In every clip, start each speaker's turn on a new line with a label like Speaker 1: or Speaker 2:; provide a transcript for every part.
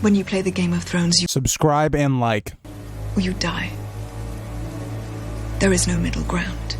Speaker 1: When you play the Game of Thrones, you
Speaker 2: Subscribe and like.
Speaker 1: or you die. There is no middle ground.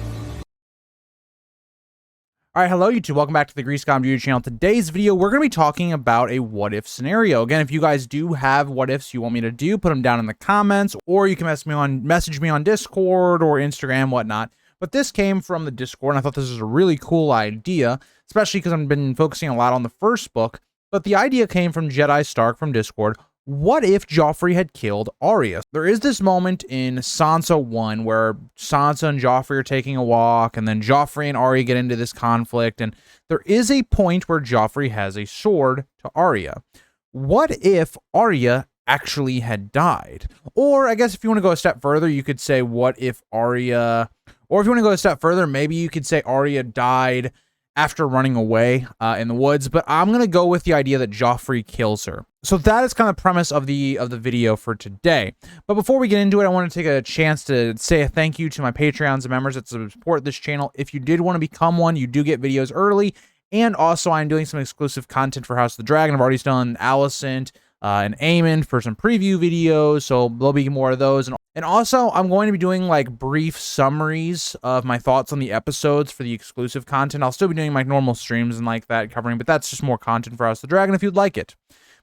Speaker 2: All right, hello YouTube. Welcome back to the GreaseGone YouTube channel. Today's video, we're going to be talking about a what-if scenario. Again, if you guys do have what-ifs you want me to do, put them down in the comments, or you can message me on Discord or Instagram, whatnot. But this came from the Discord, and I thought this was a really cool idea, especially because I've been focusing a lot on the first book. But the idea came from Jedi Stark from Discord. What if Joffrey had killed Arya? There is this moment in Sansa 1 where Sansa and Joffrey are taking a walk, and then Joffrey and Arya get into this conflict, and there is a point where Joffrey has a sword to Arya. What if Arya actually had died? Or I guess if you want to go a step further, you could say what if Arya... Or if you want to go a step further, maybe you could say Arya died after running away in the woods, but I'm going to go with the idea that Joffrey kills her. So that is kind of the premise of the video for today. But before we get into it, I want to take a chance to say a thank you to my Patreons and members that support this channel. If you did want to become one, you do get videos early, and also I'm doing some exclusive content for House of the Dragon. I've already done Alicent and Aemon for some preview videos, so there'll be more of those. And also, I'm going to be doing like brief summaries of my thoughts on the episodes for the exclusive content. I'll still be doing my normal streams and like that covering, but that's just more content for House of the Dragon if you'd like it.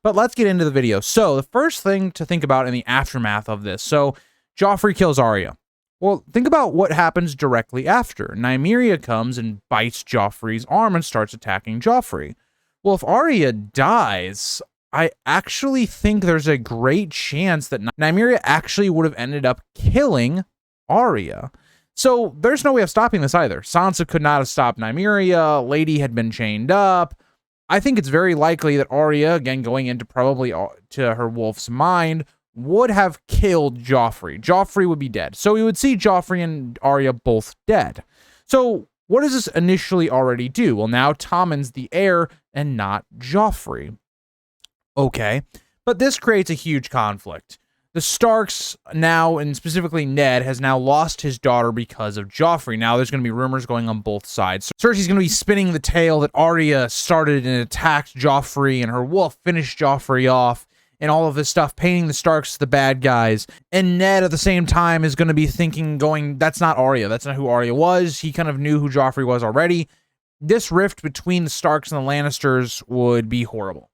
Speaker 2: But let's get into the video. So the first thing to think about in the aftermath of this. So Joffrey kills Arya. Well, think about what happens directly after. Nymeria comes and bites Joffrey's arm and starts attacking Joffrey. Well, if Arya dies, I actually think there's a great chance that Nymeria actually would have ended up killing Arya. So there's no way of stopping this either. Sansa could not have stopped Nymeria. Lady had been chained up. I think it's very likely that Arya, again, going into probably to her wolf's mind, would have killed Joffrey. Joffrey would be dead. So we would see Joffrey and Arya both dead. So what does this initially already do? Well, now Tommen's the heir and not Joffrey. Okay, but this creates a huge conflict. The Starks now, and specifically Ned, has now lost his daughter because of Joffrey. Now there's going to be rumors going on both sides. Cersei's going to be spinning the tale that Arya started and attacked Joffrey, and her wolf finished Joffrey off, and all of this stuff, painting the Starks as the bad guys. And Ned, at the same time, is going to be thinking, that's not Arya. That's not who Arya was. He kind of knew who Joffrey was already. This rift between the Starks and the Lannisters would be horrible.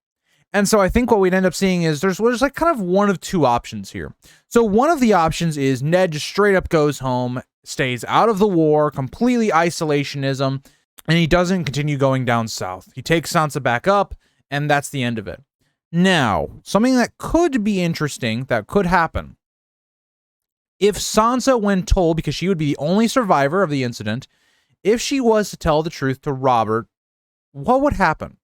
Speaker 2: And so I think what we'd end up seeing is there's like kind of one of two options here. So one of the options is Ned just straight up goes home, stays out of the war, completely isolationism, and he doesn't continue going down south. He takes Sansa back up, and that's the end of it. Now, something that could be interesting, that could happen. If Sansa, when told, because she would be the only survivor of the incident, if she was to tell the truth to Robert, what would happen?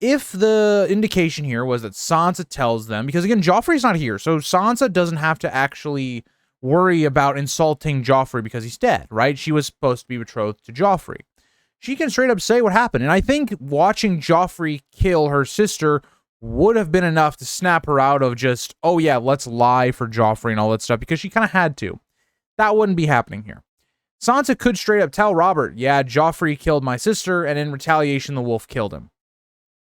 Speaker 2: If the indication here was that Sansa tells them, because again, Joffrey's not here, so Sansa doesn't have to actually worry about insulting Joffrey because he's dead, right? She was supposed to be betrothed to Joffrey. She can straight up say what happened, and I think watching Joffrey kill her sister would have been enough to snap her out of just, oh yeah, let's lie for Joffrey and all that stuff, because she kind of had to. That wouldn't be happening here. Sansa could straight up tell Robert, yeah, Joffrey killed my sister, and in retaliation, the wolf killed him.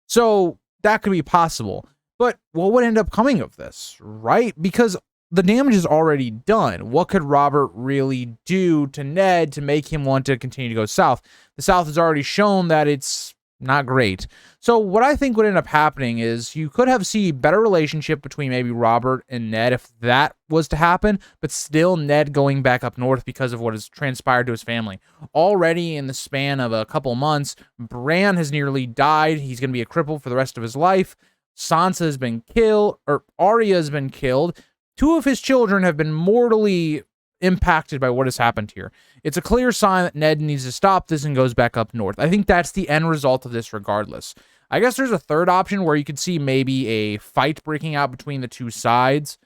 Speaker 2: So that could be possible, but what would end up coming of this, right? Because the damage is already done. What could Robert really do to Ned to make him want to continue to go south? The South has already shown that it's not great. So what I think would end up happening is you could have a better relationship between maybe Robert and Ned if that was to happen, but still Ned going back up north because of what has transpired to his family. Already in the span of a couple months, Bran has nearly died. He's going to be a cripple for the rest of his life. Sansa has been killed, or Arya has been killed. Two of his children have been mortally impacted by what has happened here. It's a clear sign that Ned needs to stop this and goes back up north. I think that's the end result of this regardless. I guess there's a third option where you could see maybe a fight breaking out between the two sides.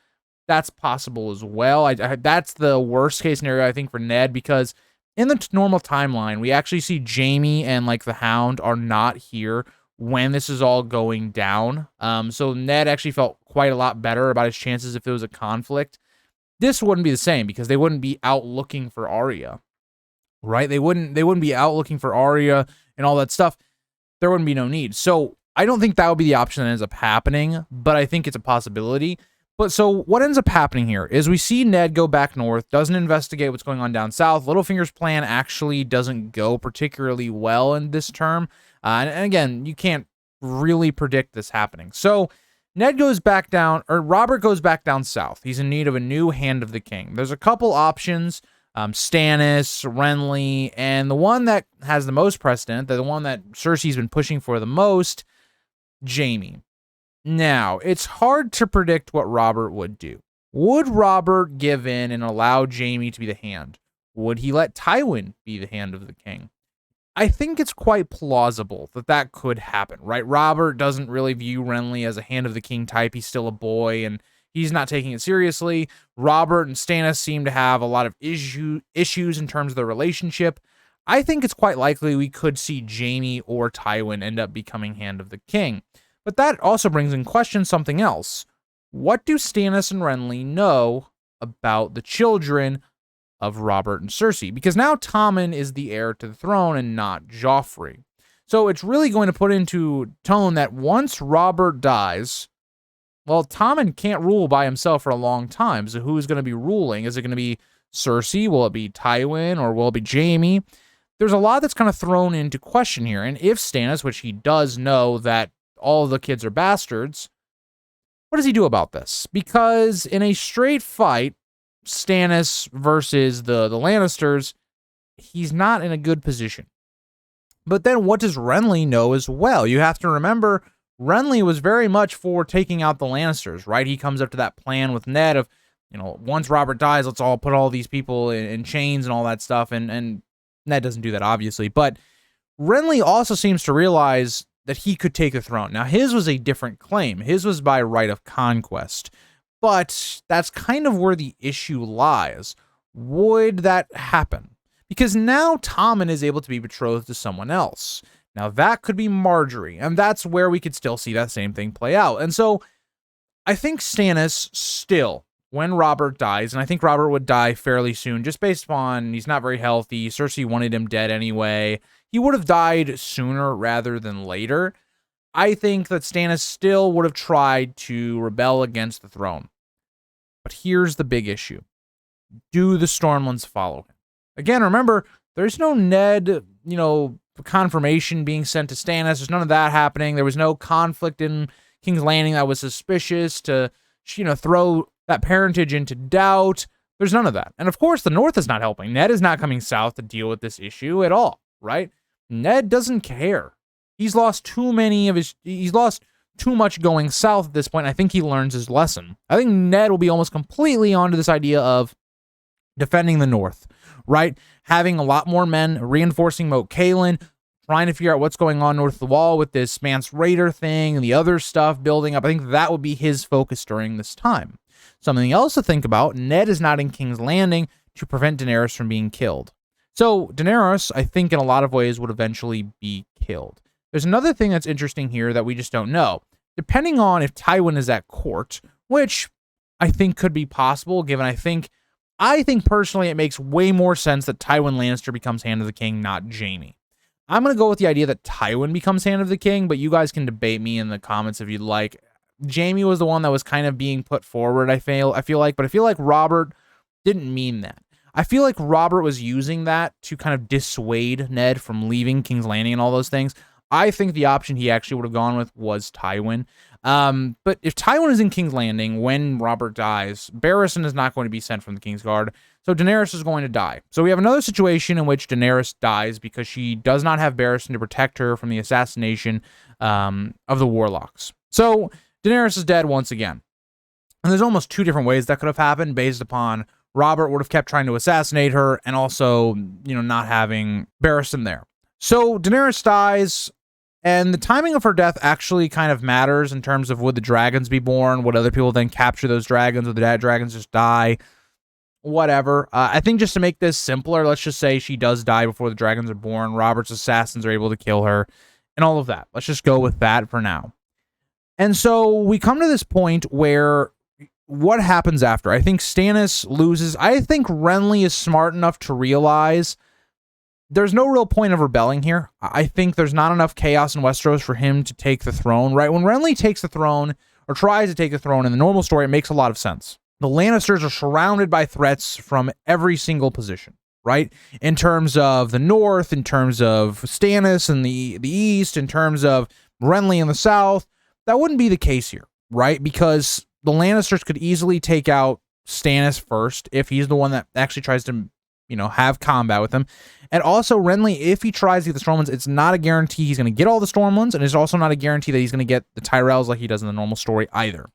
Speaker 2: That's possible as well. That's the worst case scenario, I think, for Ned, because in the normal timeline, we actually see Jaime and like the Hound are not here when this is all going down. So Ned actually felt quite a lot better about his chances if there was a conflict. This wouldn't be the same because they wouldn't be out looking for Arya, right? They wouldn't be out looking for Arya and all that stuff. There wouldn't be no need. So I don't think that would be the option that ends up happening, but I think it's a possibility. But so what ends up happening here is we see Ned go back north, doesn't investigate what's going on down south. Littlefinger's plan actually doesn't go particularly well in this term. And again, you can't really predict this happening. So Ned goes back down, or Robert goes back down south. He's in need of a new Hand of the King. There's a couple options, Stannis, Renly, and the one that has the most precedent, the one that Cersei's been pushing for the most, Jaime. Now, it's hard to predict what Robert would do. Would Robert give in and allow Jaime to be the Hand? Would he let Tywin be the Hand of the King? I think it's quite plausible that that could happen, right? Robert doesn't really view Renly as a Hand of the King type. He's still a boy, and he's not taking it seriously. Robert and Stannis seem to have a lot of issues in terms of their relationship. I think it's quite likely we could see Jaime or Tywin end up becoming Hand of the King. But that also brings in question something else. What do Stannis and Renly know about the children of Robert and Cersei? Because now Tommen is the heir to the throne and not Joffrey. So it's really going to put into tone that once Robert dies, well, Tommen can't rule by himself for a long time. So who's going to be ruling? Is it going to be Cersei? Will it be Tywin? Or will it be Jaime? There's a lot that's kind of thrown into question here. And if Stannis, which he does know that all the kids are bastards, what does he do about this? Because in a straight fight, Stannis versus the Lannisters, he's not in a good position. But then what does Renly know as well? You have to remember, Renly was very much for taking out the Lannisters, right? He comes up to that plan with Ned of, once Robert dies, let's all put all these people in chains and all that stuff. And Ned doesn't do that, obviously. But Renly also seems to realize that he could take the throne. Now, his was a different claim. His was by right of conquest. But that's kind of where the issue lies. Would that happen? Because now Tommen is able to be betrothed to someone else. Now, that could be Marjorie, and that's where we could still see that same thing play out. And so I think Stannis still, when Robert dies, and I think Robert would die fairly soon, just based upon he's not very healthy, Cersei wanted him dead anyway, he would have died sooner rather than later. I think that Stannis still would have tried to rebel against the throne. But here's the big issue. Do the Stormlands follow him? Again, remember, there's no Ned, confirmation being sent to Stannis. There's none of that happening. There was no conflict in King's Landing that was suspicious to, throw that parentage into doubt. There's none of that. And of course, the North is not helping. Ned is not coming south to deal with this issue at all, right? Ned doesn't care. He's lost he's lost too much going south at this point. I think he learns his lesson. I think Ned will be almost completely onto this idea of defending the North, right? Having a lot more men, reinforcing Moat Cailin, trying to figure out what's going on north of the wall with this Mance Raider thing and the other stuff building up. I think that would be his focus during this time. Something else to think about, Ned is not in King's Landing to prevent Daenerys from being killed. So Daenerys, I think in a lot of ways, would eventually be killed. There's another thing that's interesting here that we just don't know. Depending on if Tywin is at court, which I think could be possible, given I think personally it makes way more sense that Tywin Lannister becomes Hand of the King, not Jaime. I'm going to go with the idea that Tywin becomes Hand of the King, but you guys can debate me in the comments if you'd like. Jaime was the one that was kind of being put forward, I feel like, but I feel like Robert didn't mean that. I feel like Robert was using that to kind of dissuade Ned from leaving King's Landing and all those things. I think the option he actually would have gone with was Tywin. But if Tywin is in King's Landing when Robert dies, Barristan is not going to be sent from the Kingsguard, so Daenerys is going to die. So we have another situation in which Daenerys dies because she does not have Barristan to protect her from the assassination of the Warlocks. So Daenerys is dead once again. And there's almost two different ways that could have happened based upon Robert would have kept trying to assassinate her and also, not having Barristan there. So Daenerys dies, and the timing of her death actually kind of matters in terms of would the dragons be born? Would other people then capture those dragons? Would the dragons just die? Whatever. I think just to make this simpler, let's just say she does die before the dragons are born. Robert's assassins are able to kill her and all of that. Let's just go with that for now. And so we come to this point where what happens after? I think Stannis loses. I think Renly is smart enough to realize there's no real point of rebelling here. I think there's not enough chaos in Westeros for him to take the throne, right? When Renly takes the throne or tries to take the throne in the normal story, it makes a lot of sense. The Lannisters are surrounded by threats from every single position, right? In terms of the north, in terms of Stannis in the east, in terms of Renly in the south. That wouldn't be the case here, right? Because the Lannisters could easily take out Stannis first if he's the one that actually tries to, have combat with him. And also Renly, if he tries to get the Stormlands, it's not a guarantee he's going to get all the Stormlands, and it's also not a guarantee that he's going to get the Tyrells like he does in the normal story either.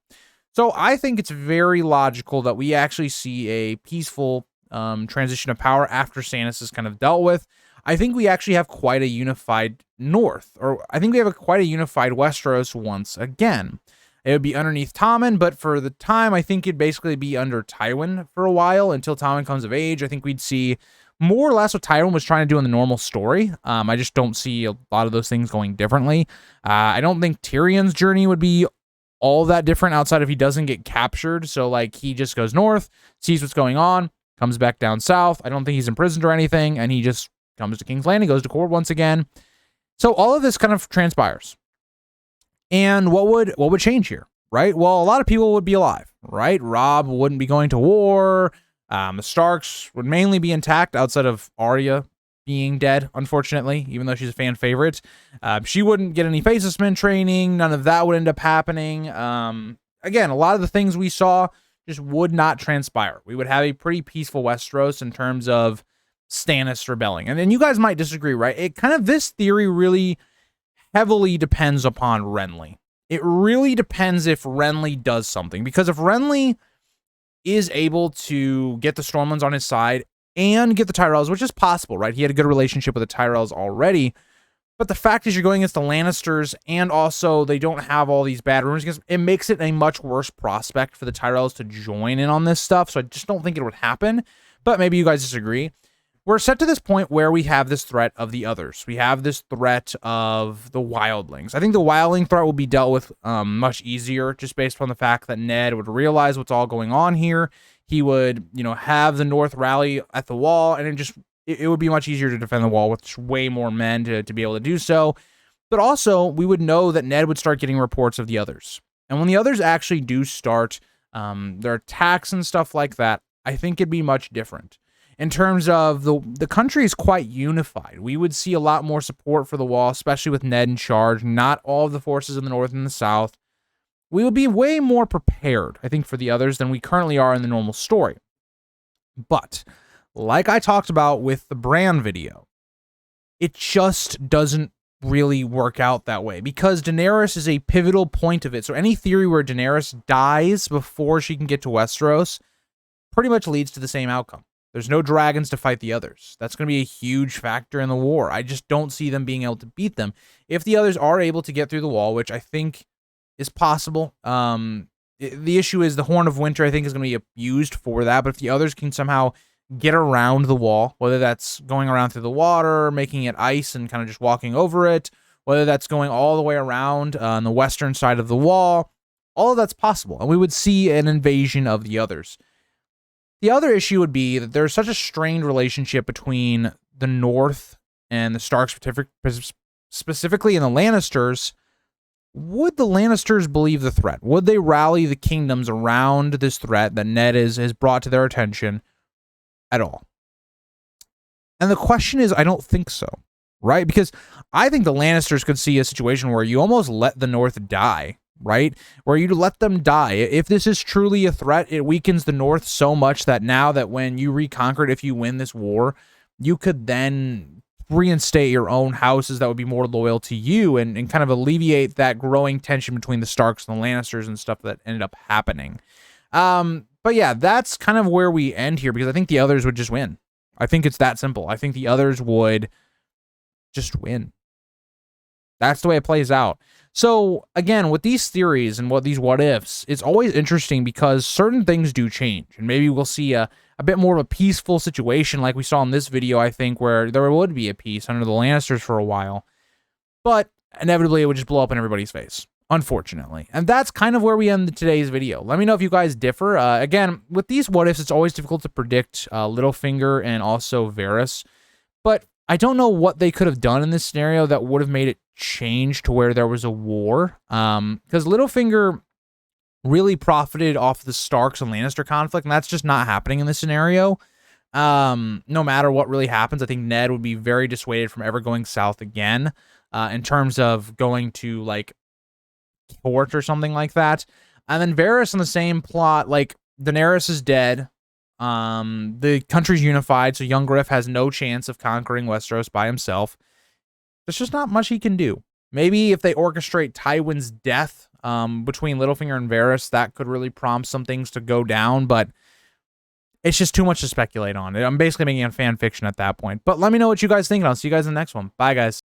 Speaker 2: So I think it's very logical that we actually see a peaceful transition of power after Stannis is kind of dealt with. I think we actually have quite a unified North, or I think we have quite a unified Westeros once again. It would be underneath Tommen, but for the time, I think it'd basically be under Tywin for a while until Tommen comes of age. I think we'd see more or less what Tywin was trying to do in the normal story. I just don't see a lot of those things going differently. I don't think Tyrion's journey would be all that different outside if he doesn't get captured. So, like, he just goes north, sees what's going on, comes back down south. I don't think he's imprisoned or anything, and he just comes to King's Landing, goes to court once again. So all of this kind of transpires. And what would change here, right? Well, a lot of people would be alive, right? Robb wouldn't be going to war. The Starks would mainly be intact outside of Arya being dead, unfortunately, even though she's a fan favorite. She wouldn't get any Facelessman training. None of that would end up happening. Again, a lot of the things we saw just would not transpire. We would have a pretty peaceful Westeros in terms of Stannis rebelling. And then you guys might disagree, right? This theory really heavily depends upon Renly. It really depends if Renly does something, because if Renly is able to get the Stormlands on his side and get the Tyrells, which is possible, right? He had a good relationship with the Tyrells already, but the fact is you're going against the Lannisters, and also they don't have all these bad rumors against, it makes it a much worse prospect for the Tyrells to join in on this stuff, so I just don't think it would happen, but maybe you guys disagree. We're set to this point where we have this threat of the others. We have this threat of the wildlings. I think the wildling threat will be dealt with much easier, just based on the fact that Ned would realize what's all going on here. He would, have the North rally at the wall, and it would be much easier to defend the wall with way more men to be able to do so. But also, we would know that Ned would start getting reports of the others. And when the others actually do start their attacks and stuff like that, I think it'd be much different. In terms of the country is quite unified. We would see a lot more support for the wall, especially with Ned in charge, not all of the forces in the north and the south. We would be way more prepared, I think, for the others than we currently are in the normal story. But, like I talked about with the Bran video, it just doesn't really work out that way, because Daenerys is a pivotal point of it. So any theory where Daenerys dies before she can get to Westeros pretty much leads to the same outcome. There's no dragons to fight the others. That's going to be a huge factor in the war. I just don't see them being able to beat them. If the others are able to get through the wall, which I think is possible, the issue is the Horn of Winter, I think, is going to be used for that. But if the others can somehow get around the wall, whether that's going around through the water, making it ice and kind of just walking over it, whether that's going all the way around on the western side of the wall, all of that's possible. And we would see an invasion of the others. The other issue would be that there's such a strained relationship between the North and the Starks, specifically in the Lannisters. Would the Lannisters believe the threat? Would they rally the kingdoms around this threat that Ned has brought to their attention at all? And the question is, I don't think so, right? Because I think the Lannisters could see a situation where you almost let the North die, right? Where you let them die. If this is truly a threat, it weakens the North so much that now that when you reconquer it, if you win this war, you could then reinstate your own houses that would be more loyal to you and kind of alleviate that growing tension between the Starks and the Lannisters and stuff that ended up happening. But yeah, that's kind of where we end here, because I think the others would just win. I think it's that simple. I think the others would just win. That's the way it plays out. So again, with these theories and these what ifs, it's always interesting because certain things do change, and maybe we'll see a bit more of a peaceful situation like we saw in this video, I think, where there would be a peace under the Lannisters for a while, but inevitably it would just blow up in everybody's face, unfortunately. And that's kind of where we end today's video. Let me know if you guys differ. Again, with these what ifs, it's always difficult to predict Littlefinger and also Varys. But I don't know what they could have done in this scenario that would have made it change to where there was a war. Because Littlefinger really profited off the Starks and Lannister conflict, and that's just not happening in this scenario. No matter what really happens, I think Ned would be very dissuaded from ever going south again, in terms of going to, like, Court or something like that. And then Varys on the same plot, like, Daenerys is dead. The country's unified, so young Griff has no chance of conquering Westeros by himself. There's just not much he can do. Maybe if they orchestrate Tywin's death between Littlefinger and Varys, that could really prompt some things to go down, but it's just too much to speculate on. I'm basically making a fan fiction at that point. But let me know what you guys think, and I'll see you guys in the next one. Bye, guys.